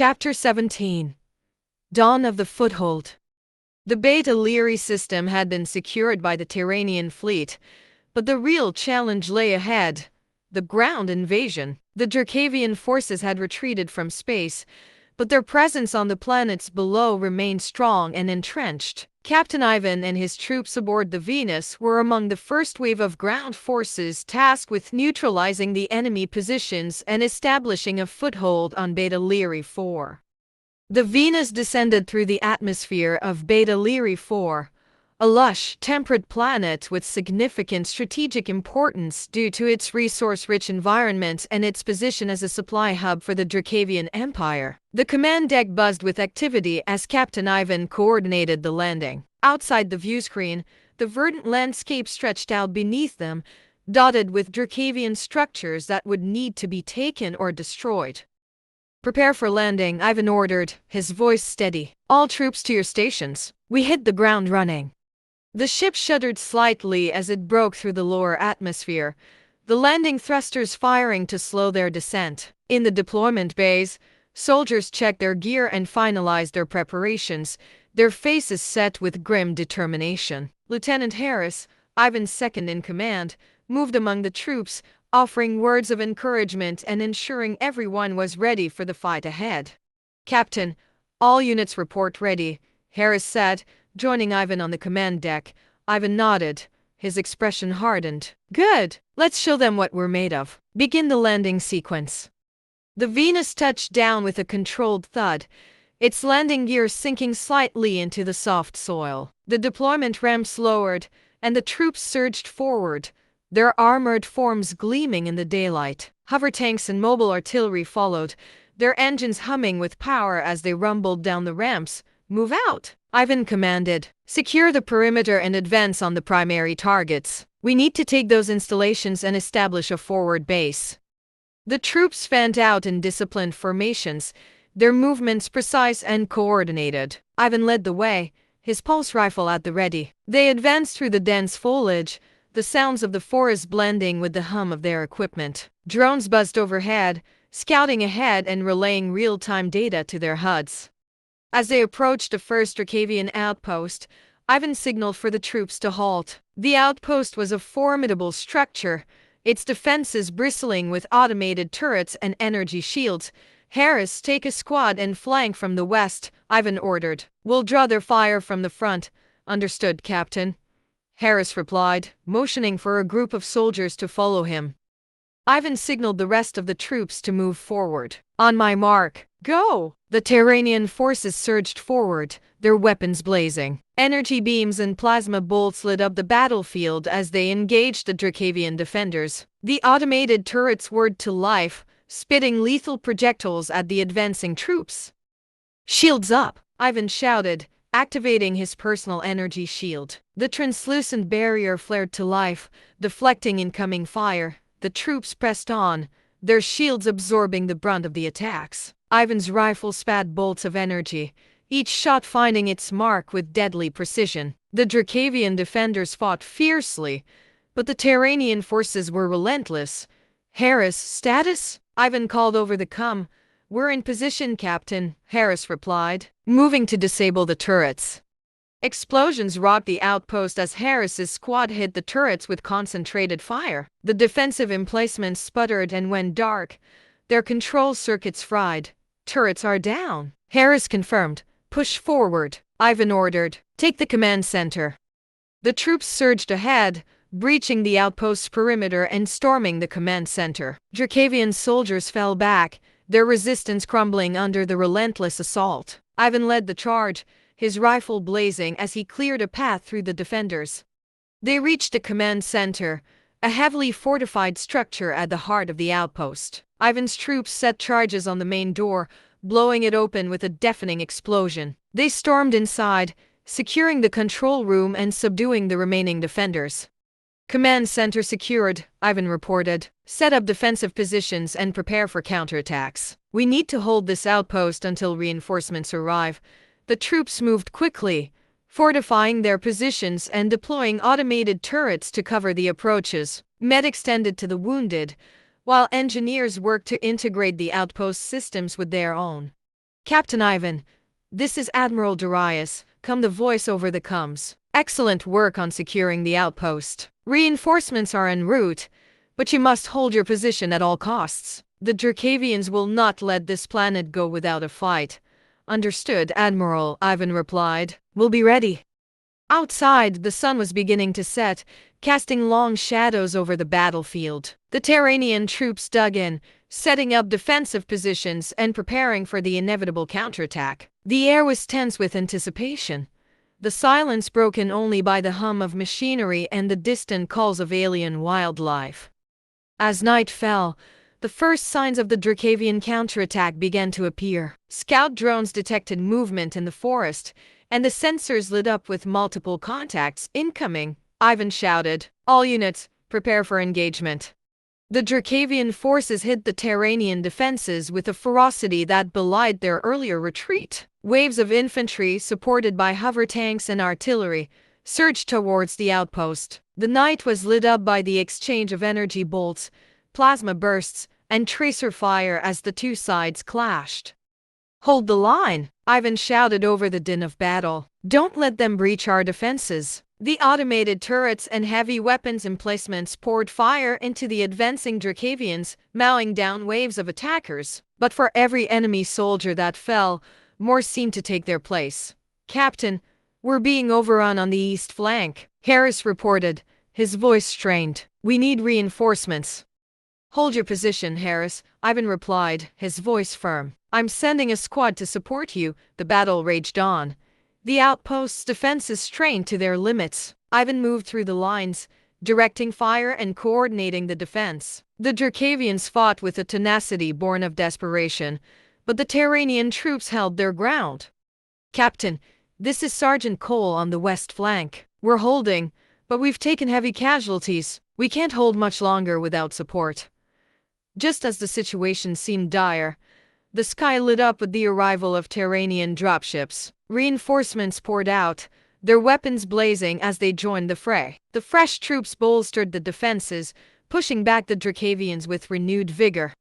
Chapter 17. Dawn of the Foothold. The Beta Leary system had been secured by the Terranian fleet, but the real challenge lay ahead: the ground invasion. The Drakvian forces had retreated from space, but their presence on the planets below remained strong and entrenched. Captain Ivan and his troops aboard the Venus were among the first wave of ground forces tasked with neutralizing the enemy positions and establishing a foothold on Beta Leary 4. The Venus descended through the atmosphere of Beta Leary 4, a lush, temperate planet with significant strategic importance due to its resource-rich environment and its position as a supply hub for the Drakvian Empire. The command deck buzzed with activity as Captain Ivan coordinated the landing. Outside the viewscreen, the verdant landscape stretched out beneath them, dotted with Drakvian structures that would need to be taken or destroyed. "Prepare for landing," Ivan ordered, his voice steady. "All troops to your stations. We hit the ground running." The ship shuddered slightly as it broke through the lower atmosphere, the landing thrusters firing to slow their descent. In the deployment bays, soldiers checked their gear and finalized their preparations, their faces set with grim determination. Lieutenant Harris, Ivan's second in command, moved among the troops, offering words of encouragement and ensuring everyone was ready for the fight ahead. "Captain, all units report ready," Harris said, joining Ivan on the command deck. Ivan nodded, his expression hardened. "Good. Let's show them what we're made of. Begin the landing sequence." The Venus touched down with a controlled thud, its landing gear sinking slightly into the soft soil. The deployment ramps lowered, and the troops surged forward, their armored forms gleaming in the daylight. Hover tanks and mobile artillery followed, their engines humming with power as they rumbled down the ramps. "Move out," Ivan commanded. "Secure the perimeter and advance on the primary targets. We need to take those installations and establish a forward base." The troops fanned out in disciplined formations, their movements precise and coordinated. Ivan led the way, his pulse rifle at the ready. They advanced through the dense foliage, the sounds of the forest blending with the hum of their equipment. Drones buzzed overhead, scouting ahead and relaying real-time data to their HUDs. As they approached the first Drakvian outpost, Ivan signaled for the troops to halt. The outpost was a formidable structure, its defenses bristling with automated turrets and energy shields. "Harris, take a squad and flank from the west," Ivan ordered. "We'll draw their fire from the front." "Understood, Captain," Harris replied, motioning for a group of soldiers to follow him. Ivan signaled the rest of the troops to move forward. "On my mark, go!" The Terranian forces surged forward, their weapons blazing. Energy beams and plasma bolts lit up the battlefield as they engaged the Drakvian defenders. The automated turrets whirred to life, spitting lethal projectiles at the advancing troops. "Shields up!" Ivan shouted, activating his personal energy shield. The translucent barrier flared to life, deflecting incoming fire. The troops pressed on, their shields absorbing the brunt of the attacks. Ivan's rifle spat bolts of energy, each shot finding its mark with deadly precision. The Drakvian defenders fought fiercely, but the Terranian forces were relentless. "Harris, status?" Ivan called over the comm. "We're in position, Captain," Harris replied, moving to disable the turrets. Explosions rocked the outpost as Harris's squad hit the turrets with concentrated fire. The defensive emplacements sputtered and went dark, their control circuits fried. "Turrets are down," Harris confirmed. "Push forward," Ivan ordered. "Take the command center." The troops surged ahead, breaching the outpost's perimeter and storming the command center. Drakvian soldiers fell back, their resistance crumbling under the relentless assault. Ivan led the charge, his rifle blazing as he cleared a path through the defenders. They reached the command center, a heavily fortified structure at the heart of the outpost. Ivan's troops set charges on the main door, blowing it open with a deafening explosion. They stormed inside, securing the control room and subduing the remaining defenders. "Command center secured," Ivan reported. "Set up defensive positions and prepare for counterattacks. We need to hold this outpost until reinforcements arrive." The troops moved quickly, fortifying their positions and deploying automated turrets to cover the approaches. Medics tended to the wounded, while engineers worked to integrate the outpost systems with their own. Captain Ivan, this is Admiral Darius, come the voice over the comms. Excellent work on securing the outpost. Reinforcements are en route, but you must hold your position at all costs. The Drakvians will not let this planet go without a fight. Understood, Admiral, Ivan replied. We'll be ready. Outside, the sun was beginning to set, casting long shadows over the battlefield. The Terranian troops dug in, setting up defensive positions and preparing for the inevitable counterattack. The air was tense with anticipation, the silence broken only by the hum of machinery and the distant calls of alien wildlife. As night fell, the first signs of the Drakvian counterattack began to appear. Scout drones detected movement in the forest, and the sensors lit up with multiple contacts incoming. Ivan shouted, "All units, prepare for engagement." The Drakvian forces hit the Terranian defenses with a ferocity that belied their earlier retreat. Waves of infantry, supported by hover tanks and artillery, surged towards the outpost. The night was lit up by the exchange of energy bolts, plasma bursts, and tracer fire as the two sides clashed. "Hold the line!" Ivan shouted over the din of battle. "Don't let them breach our defenses." The automated turrets and heavy weapons emplacements poured fire into the advancing Drakvians, mowing down waves of attackers. But for every enemy soldier that fell, more seemed to take their place. "Captain, we're being overrun on the east flank," Harris reported, his voice strained. "We need reinforcements." "Hold your position, Harris," Ivan replied, his voice firm. "I'm sending a squad to support you." The battle raged on, the outpost's defenses strained to their limits. Ivan moved through the lines, directing fire and coordinating the defense. The Drakvians fought with a tenacity born of desperation, but the Terranian troops held their ground. "Captain, this is Sergeant Cole on the west flank. We're holding, but we've taken heavy casualties. We can't hold much longer without support." Just as the situation seemed dire, the sky lit up with the arrival of Terranian dropships. Reinforcements poured out, their weapons blazing as they joined the fray. The fresh troops bolstered the defenses, pushing back the Drakvians with renewed vigor.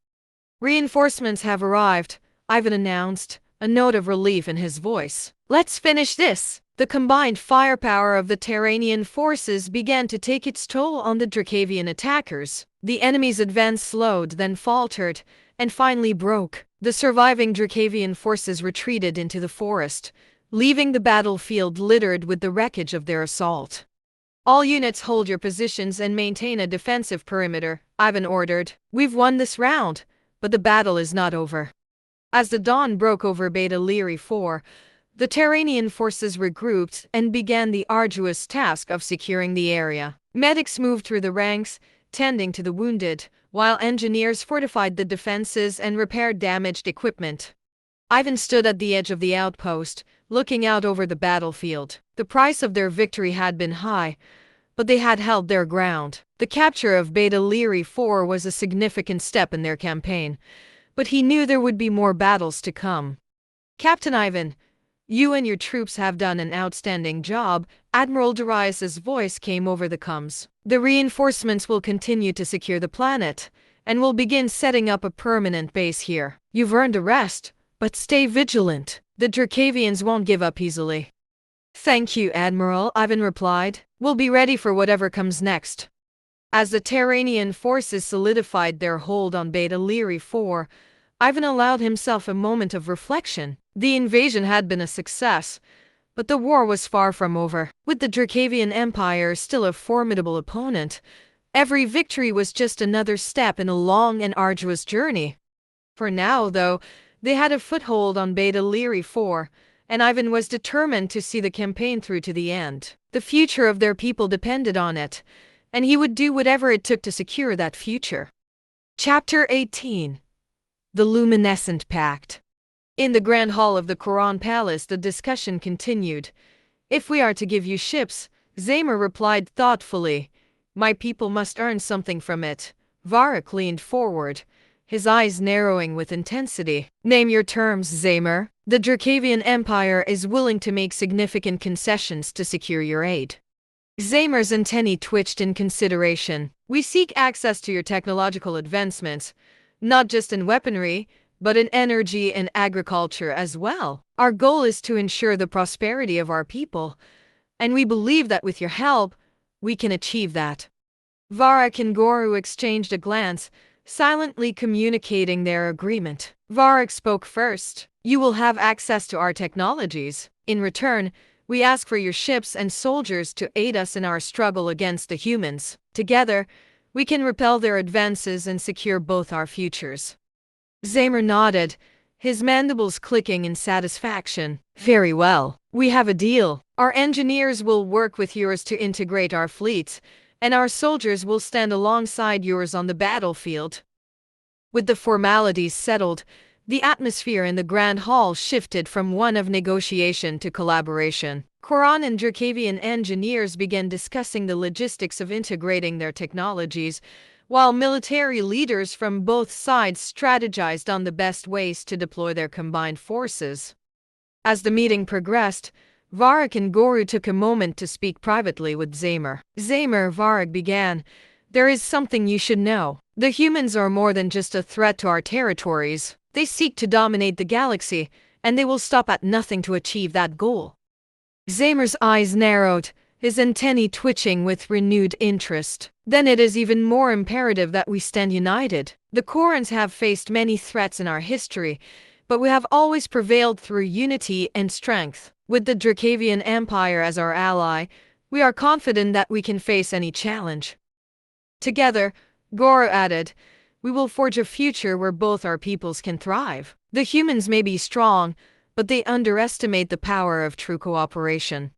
"Reinforcements have arrived," Ivan announced, a note of relief in his voice. "Let's finish this." The combined firepower of the Terranian forces began to take its toll on the Drakvian attackers. The enemy's advance slowed, then faltered, and finally broke. The surviving Drakvian forces retreated into the forest, leaving the battlefield littered with the wreckage of their assault. "All units hold your positions and maintain a defensive perimeter," Ivan ordered. "We've won this round, but the battle is not over." As the dawn broke over Beta Lyrae 4, the Terranian forces regrouped and began the arduous task of securing the area. Medics moved through the ranks, tending to the wounded, while engineers fortified the defenses and repaired damaged equipment. Ivan stood at the edge of the outpost, looking out over the battlefield. The price of their victory had been high, but they had held their ground. The capture of Beta Lyrae 4 was a significant step in their campaign, but he knew there would be more battles to come. "Captain Ivan, you and your troops have done an outstanding job," Admiral Darius's voice came over the comms. "The reinforcements will continue to secure the planet, and will begin setting up a permanent base here. You've earned a rest, but stay vigilant. The Drakvians won't give up easily." "Thank you, Admiral," Ivan replied. "We'll be ready for whatever comes next." As the Terranian forces solidified their hold on Beta Lyrae 4, Ivan allowed himself a moment of reflection. The invasion had been a success, but the war was far from over. With the Drakvian Empire still a formidable opponent, every victory was just another step in a long and arduous journey. For now, though, they had a foothold on Beta Lyrae 4, and Ivan was determined to see the campaign through to the end. The future of their people depended on it, and he would do whatever it took to secure that future. Chapter 18. The Luminescent Pact. In the Grand Hall of the Koran Palace, the discussion continued. "If we are to give you ships," Zamer replied thoughtfully, "my people must earn something from it." Varric leaned forward, his eyes narrowing with intensity. "Name your terms, Zamer. The Drakvian Empire is willing to make significant concessions to secure your aid." Zamer's antennae twitched in consideration. "We seek access to your technological advancements, not just in weaponry, but in energy and agriculture as well. Our goal is to ensure the prosperity of our people, and we believe that with your help, we can achieve that. Varrock and Goru exchanged a glance, silently communicating their agreement. Varrock spoke first. You will have access to our technologies. In return, we ask for your ships and soldiers to aid us in our struggle against the humans. Together, we can repel their advances and secure both our futures. Zamer nodded, his mandibles clicking in satisfaction. Very well. We have a deal. Our engineers will work with yours to integrate our fleets, and our soldiers will stand alongside yours on the battlefield. With the formalities settled, the atmosphere in the Grand Hall shifted from one of negotiation to collaboration. Terran and Drakvian engineers began discussing the logistics of integrating their technologies, while military leaders from both sides strategized on the best ways to deploy their combined forces. As the meeting progressed, Varrock and Goru took a moment to speak privately with Zamer. Zamer, Varrock began, there is something you should know. The humans are more than just a threat to our territories. They seek to dominate the galaxy, and they will stop at nothing to achieve that goal. Zamer's eyes narrowed, his antennae twitching with renewed interest. Then it is even more imperative that we stand united. The Korans have faced many threats in our history, but we have always prevailed through unity and strength. With the Drakvian Empire as our ally, we are confident that we can face any challenge. Together, Goru added, we will forge a future where both our peoples can thrive. The humans may be strong, but they underestimate the power of true cooperation.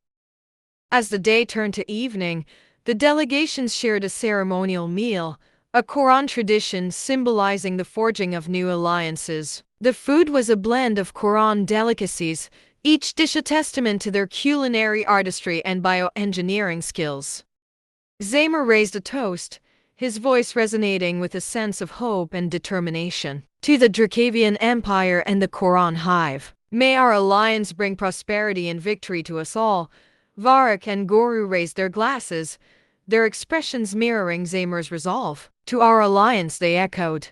As the day turned to evening, the delegations shared a ceremonial meal, a Koran tradition symbolizing the forging of new alliances. The food was a blend of Koran delicacies, each dish a testament to their culinary artistry and bioengineering skills. Zamer raised a toast, his voice resonating with a sense of hope and determination. To the Drakvian Empire and the Koran Hive, may our alliance bring prosperity and victory to us all. Varrock and Goru raised their glasses, their expressions mirroring Zamer's resolve. To our alliance, they echoed.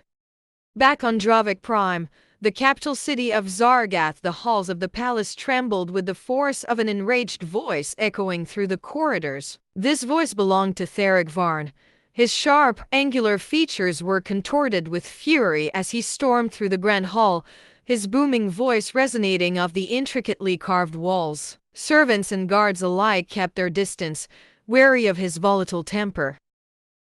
Back on Dravik Prime, the capital city of Zargath, the halls of the palace trembled with the force of an enraged voice echoing through the corridors. This voice belonged to Theric Varn. His sharp, angular features were contorted with fury as he stormed through the grand hall, his booming voice resonating off the intricately carved walls. Servants and guards alike kept their distance, wary of his volatile temper.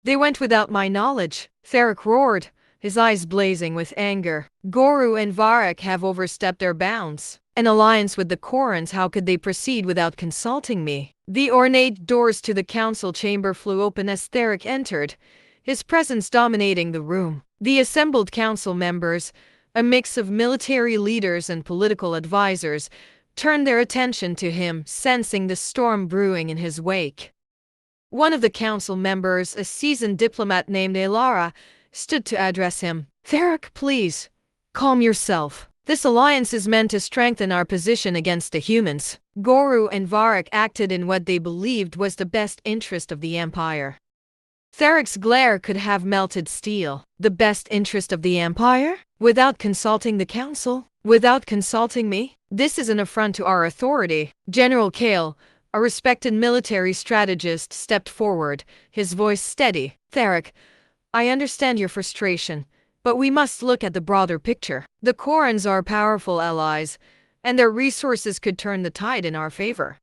They went without my knowledge, Theric roared, his eyes blazing with anger. Goru and Varrock have overstepped their bounds. An alliance with the Korans, how could they proceed without consulting me? The ornate doors to the council chamber flew open as Theric entered, his presence dominating the room. The assembled council members, a mix of military leaders and political advisors, turned their attention to him, sensing the storm brewing in his wake. One of the council members, a seasoned diplomat named Elara, stood to address him. Theric, please, calm yourself. This alliance is meant to strengthen our position against the humans. Goru and Varrock acted in what they believed was the best interest of the Empire. Theric's glare could have melted steel. The best interest of the Empire? Without consulting the council? Without consulting me? This is an affront to our authority. General Kale, a respected military strategist, stepped forward, his voice steady. Theric, I understand your frustration, but we must look at the broader picture. The Korans are powerful allies, and their resources could turn the tide in our favor.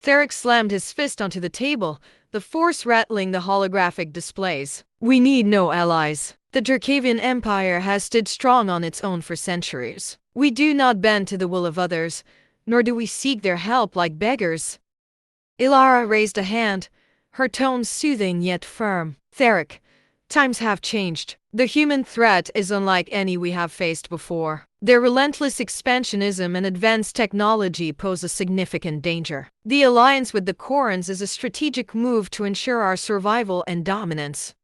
Theric slammed his fist onto the table, the force rattling the holographic displays. We need no allies. The Drakvian Empire has stood strong on its own for centuries. We do not bend to the will of others, nor do we seek their help like beggars. Ilara raised a hand, her tone soothing yet firm. Theric, times have changed. The human threat is unlike any we have faced before. Their relentless expansionism and advanced technology pose a significant danger. The alliance with the Korans is a strategic move to ensure our survival and dominance.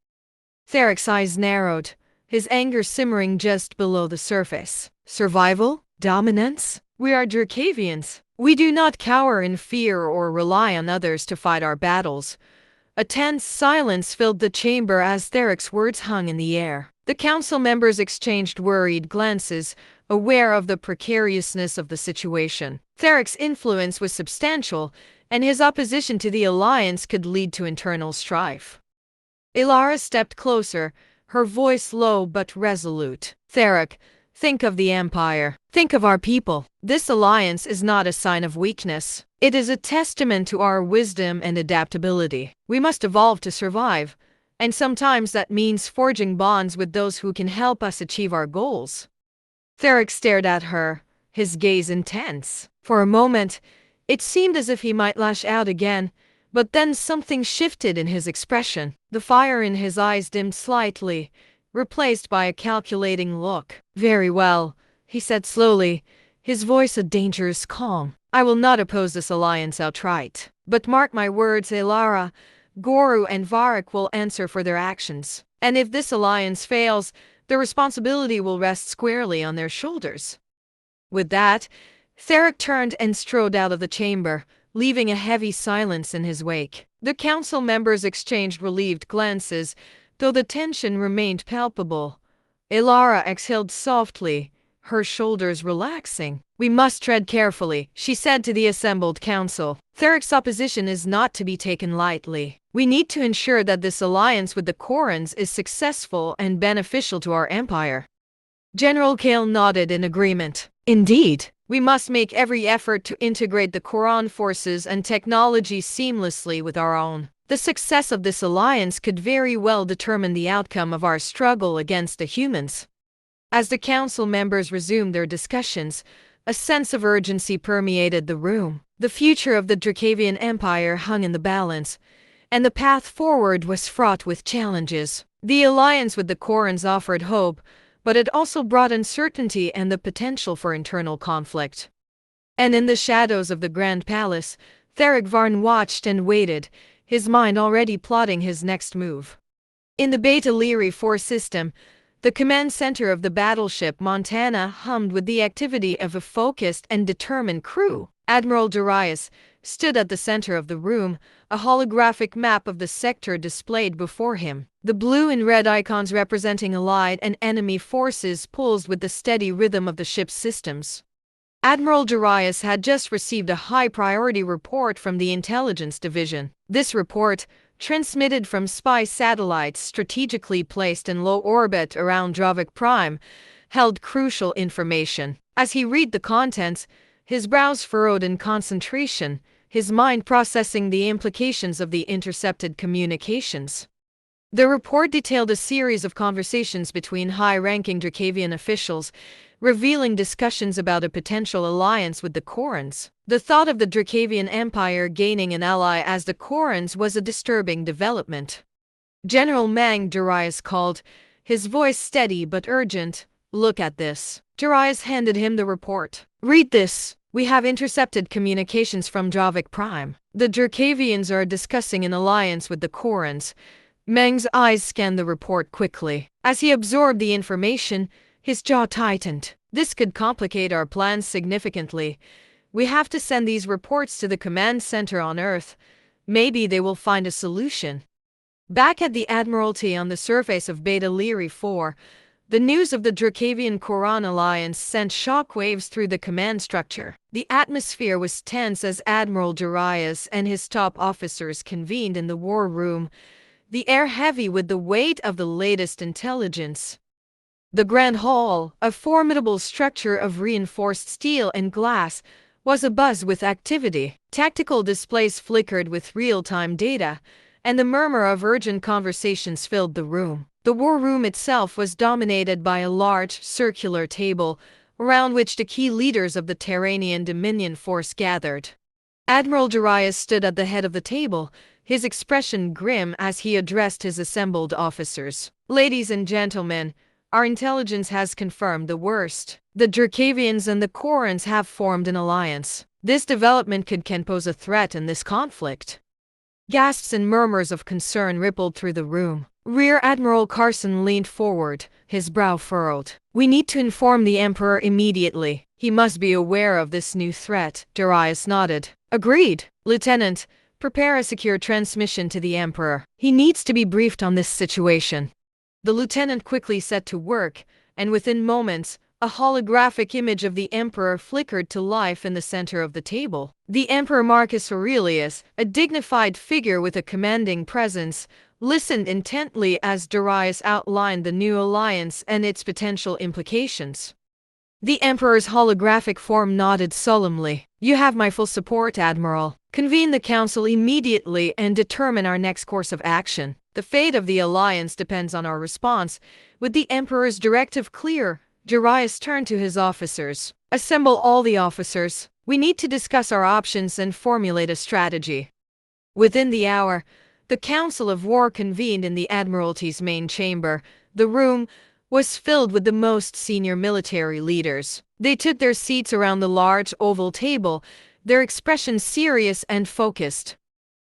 Theric's eyes narrowed, his anger simmering just below the surface. Survival? Dominance? We are Drakvians. We do not cower in fear or rely on others to fight our battles. A tense silence filled the chamber as Theric's words hung in the air. The council members exchanged worried glances, aware of the precariousness of the situation. Therek's influence was substantial, and his opposition to the alliance could lead to internal strife. Ilara stepped closer, her voice low but resolute. Therek, think of the Empire. Think of our people. This alliance is not a sign of weakness. It is a testament to our wisdom and adaptability. We must evolve to survive, and sometimes that means forging bonds with those who can help us achieve our goals. Therek stared at her, his gaze intense. For a moment, it seemed as if he might lash out again, but then something shifted in his expression. The fire in his eyes dimmed slightly, replaced by a calculating look. Very well, he said slowly, his voice a dangerous calm. I will not oppose this alliance outright. But mark my words, Ilara, Guru and Varric will answer for their actions. And if this alliance fails, the responsibility will rest squarely on their shoulders. With that, Therek turned and strode out of the chamber, leaving a heavy silence in his wake. The council members exchanged relieved glances, though the tension remained palpable. Ilara exhaled softly, her shoulders relaxing. We must tread carefully, she said to the assembled council. Therek's opposition is not to be taken lightly. We need to ensure that this alliance with the Korans is successful and beneficial to our empire. General Kale nodded in agreement. Indeed, we must make every effort to integrate the Koran forces and technology seamlessly with our own. The success of this alliance could very well determine the outcome of our struggle against the humans. As the council members resumed their discussions, a sense of urgency permeated the room. The future of the Drakvian Empire hung in the balance, and the path forward was fraught with challenges. The alliance with the Korans offered hope, but it also brought uncertainty and the potential for internal conflict. And in the shadows of the Grand Palace, Therek Varn watched and waited, his mind already plotting his next move. In the Beta Lyrae 4 system, the command center of the battleship Montana hummed with the activity of a focused and determined crew. Admiral Darius stood at the center of the room, a holographic map of the sector displayed before him. The blue and red icons representing allied and enemy forces pulsed with the steady rhythm of the ship's systems. Admiral Darius had just received a high-priority report from the Intelligence Division. This report, transmitted from spy satellites strategically placed in low orbit around Drakvian Prime, held crucial information. As he read the contents, his brows furrowed in concentration, his mind processing the implications of the intercepted communications. The report detailed a series of conversations between high-ranking Drakvian officials, revealing discussions about a potential alliance with the Korans. The thought of the Drakvian Empire gaining an ally as the Korans was a disturbing development. General Mang Darius called, his voice steady but urgent. Look at this. Darius handed him the report. Read this. We have intercepted communications from Drakvian Prime. The Drakvians are discussing an alliance with the Korans. Meng's eyes scanned the report quickly. As he absorbed the information, his jaw tightened. This could complicate our plans significantly. We have to send these reports to the command center on Earth. Maybe they will find a solution. Back at the Admiralty on the surface of Beta Lyrae 4, the news of the Drakvian Koran alliance sent shockwaves through the command structure. The atmosphere was tense as Admiral Darius and his top officers convened in the war room, the air heavy with the weight of the latest intelligence. The Grand Hall, a formidable structure of reinforced steel and glass, was abuzz with activity. Tactical displays flickered with real-time data, and the murmur of urgent conversations filled the room. The war room itself was dominated by a large, circular table, around which the key leaders of the Terran Dominion force gathered. Admiral Darius stood at the head of the table, his expression grim as he addressed his assembled officers. Ladies and gentlemen, our intelligence has confirmed the worst. The Drakvians and the Korans have formed an alliance. This development can pose a threat in this conflict. Gasps and murmurs of concern rippled through the room. Rear Admiral Carson leaned forward, his brow furrowed. We need to inform the Emperor immediately. He must be aware of this new threat. Darius nodded. Agreed. Lieutenant, prepare a secure transmission to the Emperor. He needs to be briefed on this situation. The lieutenant quickly set to work, and within moments, a holographic image of the Emperor flickered to life in the center of the table. The Emperor Marcus Aurelius, a dignified figure with a commanding presence, listened intently as Darius outlined the new alliance and its potential implications. The Emperor's holographic form nodded solemnly. "You have my full support, Admiral. Convene the Council immediately and determine our next course of action. The fate of the alliance depends on our response." With the Emperor's directive clear, Darius turned to his officers. "Assemble all the officers. We need to discuss our options and formulate a strategy." Within the hour, the Council of War convened in the Admiralty's main chamber. The room was filled with the most senior military leaders. They took their seats around the large oval table, their expressions serious and focused.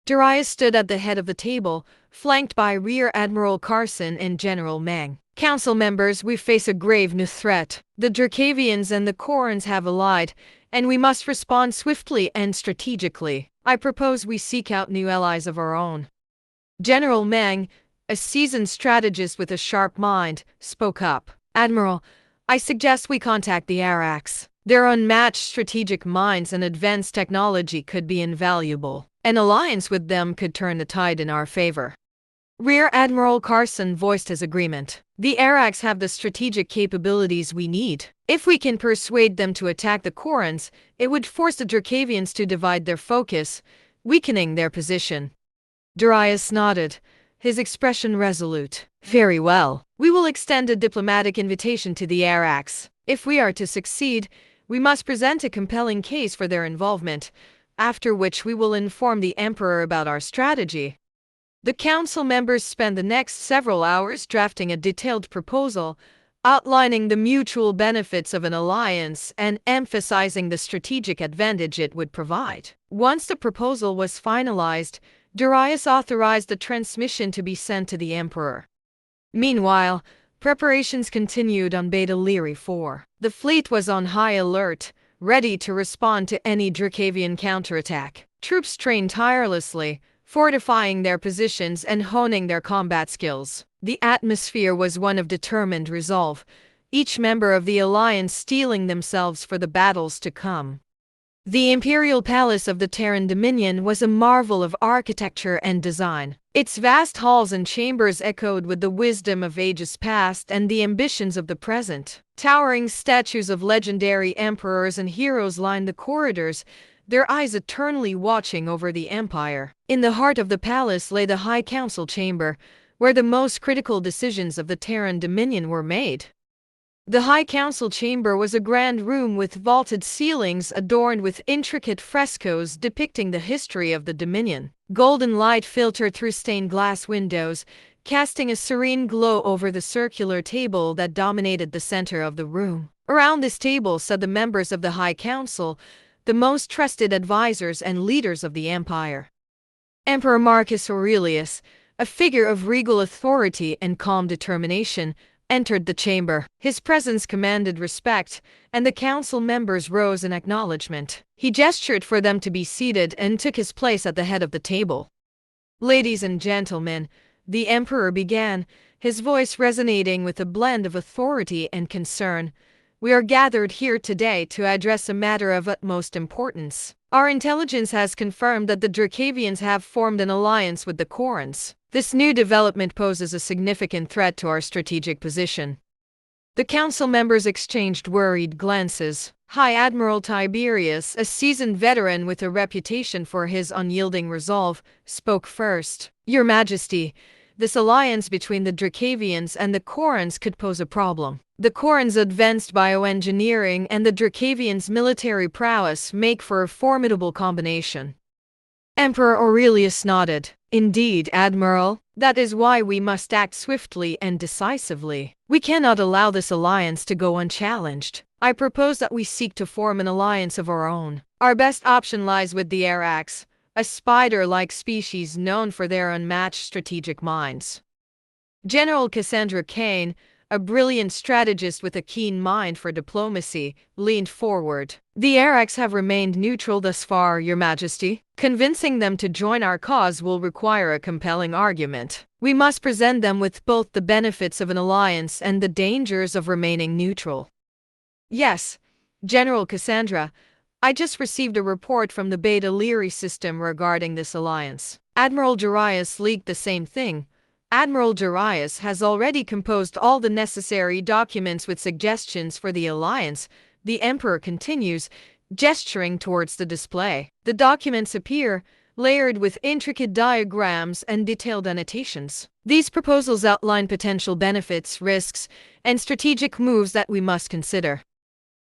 Darius stood at the head of the table, flanked by Rear Admiral Carson and General Meng. "Council members, we face a grave new threat. The Drakvians and the Korans have allied, and we must respond swiftly and strategically. I propose we seek out new allies of our own." General Meng, a seasoned strategist with a sharp mind, spoke up. "Admiral, I suggest we contact the Araks. Their unmatched strategic minds and advanced technology could be invaluable. An alliance with them could turn the tide in our favor." Rear Admiral Carson voiced his agreement. "The Araks have the strategic capabilities we need. If we can persuade them to attack the Korans, it would force the Drakvians to divide their focus, weakening their position." Darius nodded, his expression resolute. "Very well. We will extend a diplomatic invitation to the Araks. If we are to succeed, we must present a compelling case for their involvement, after which we will inform the Emperor about our strategy." The council members spent the next several hours drafting a detailed proposal, outlining the mutual benefits of an alliance and emphasizing the strategic advantage it would provide. Once the proposal was finalized, Darius authorized the transmission to be sent to the Emperor. Meanwhile, preparations continued on Beta Lyrae 4. The fleet was on high alert, ready to respond to any Drakvian counterattack. Troops trained tirelessly, fortifying their positions and honing their combat skills. The atmosphere was one of determined resolve, each member of the alliance steeling themselves for the battles to come. The imperial palace of the Terran Dominion was a marvel of architecture and design. Its vast halls and chambers echoed with the wisdom of ages past and the ambitions of the present. Towering statues of legendary emperors and heroes lined the corridors, their eyes eternally watching over the empire. In the heart of the palace lay the High Council chamber, where the most critical decisions of the Terran Dominion were made. The High Council chamber was a grand room with vaulted ceilings adorned with intricate frescoes depicting the history of the Dominion. Golden light filtered through stained glass windows, casting a serene glow over the circular table that dominated the center of the room. Around this table sat the members of the High Council, the most trusted advisors and leaders of the empire. Emperor Marcus Aurelius, a figure of regal authority and calm determination, entered the chamber. His presence commanded respect, and the council members rose in acknowledgement. He gestured for them to be seated and took his place at the head of the table. "Ladies and gentlemen," the emperor began, his voice resonating with a blend of authority and concern, "we are gathered here today to address a matter of utmost importance. Our intelligence has confirmed that the Drakvians have formed an alliance with the Korans. This new development poses a significant threat to our strategic position." The council members exchanged worried glances. High Admiral Tiberius, a seasoned veteran with a reputation for his unyielding resolve, spoke first. "Your Majesty, this alliance between the Drakvians and the Korans could pose a problem. The Korans' advanced bioengineering and the Drakvians' military prowess make for a formidable combination." Emperor Aurelius nodded. "Indeed, Admiral, that is why we must act swiftly and decisively. We cannot allow this alliance to go unchallenged. I propose that we seek to form an alliance of our own. Our best option lies with the Araks, a spider-like species known for their unmatched strategic minds." General Cassandra Kane, a brilliant strategist with a keen mind for diplomacy, leaned forward. The Araks have remained neutral thus far, Your Majesty. Convincing them to join our cause will require a compelling argument. We must present them with both the benefits of an alliance and the dangers of remaining neutral. Yes, General Cassandra, I just received a report from the Beta Lyrae system regarding this alliance. Admiral Darius leaked the same thing. Admiral Darius has already composed all the necessary documents with suggestions for the alliance, the Emperor continues, gesturing towards the display. The documents appear, layered with intricate diagrams and detailed annotations. These proposals outline potential benefits, risks, and strategic moves that we must consider.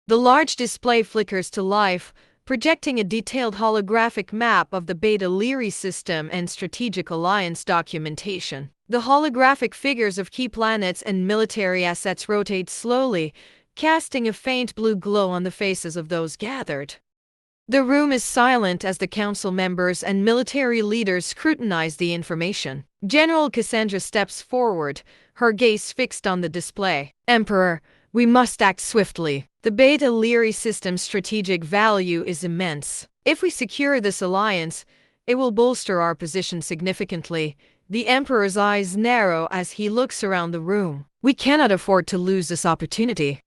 The large display flickers to life, projecting a detailed holographic map of the Beta Lyrae system and strategic alliance documentation. The holographic figures of key planets and military assets rotate slowly, casting a faint blue glow on the faces of those gathered. The room is silent as the council members and military leaders scrutinize the information. General Cassandra steps forward, her gaze fixed on the display. Emperor, we must act swiftly. The Beta Lyrae system's strategic value is immense. If we secure this alliance, it will bolster our position significantly. The Emperor's eyes narrow as he looks around the room. We cannot afford to lose this opportunity.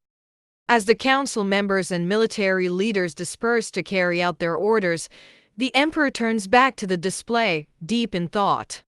As the council members and military leaders disperse to carry out their orders, the Emperor turns back to the display, deep in thought.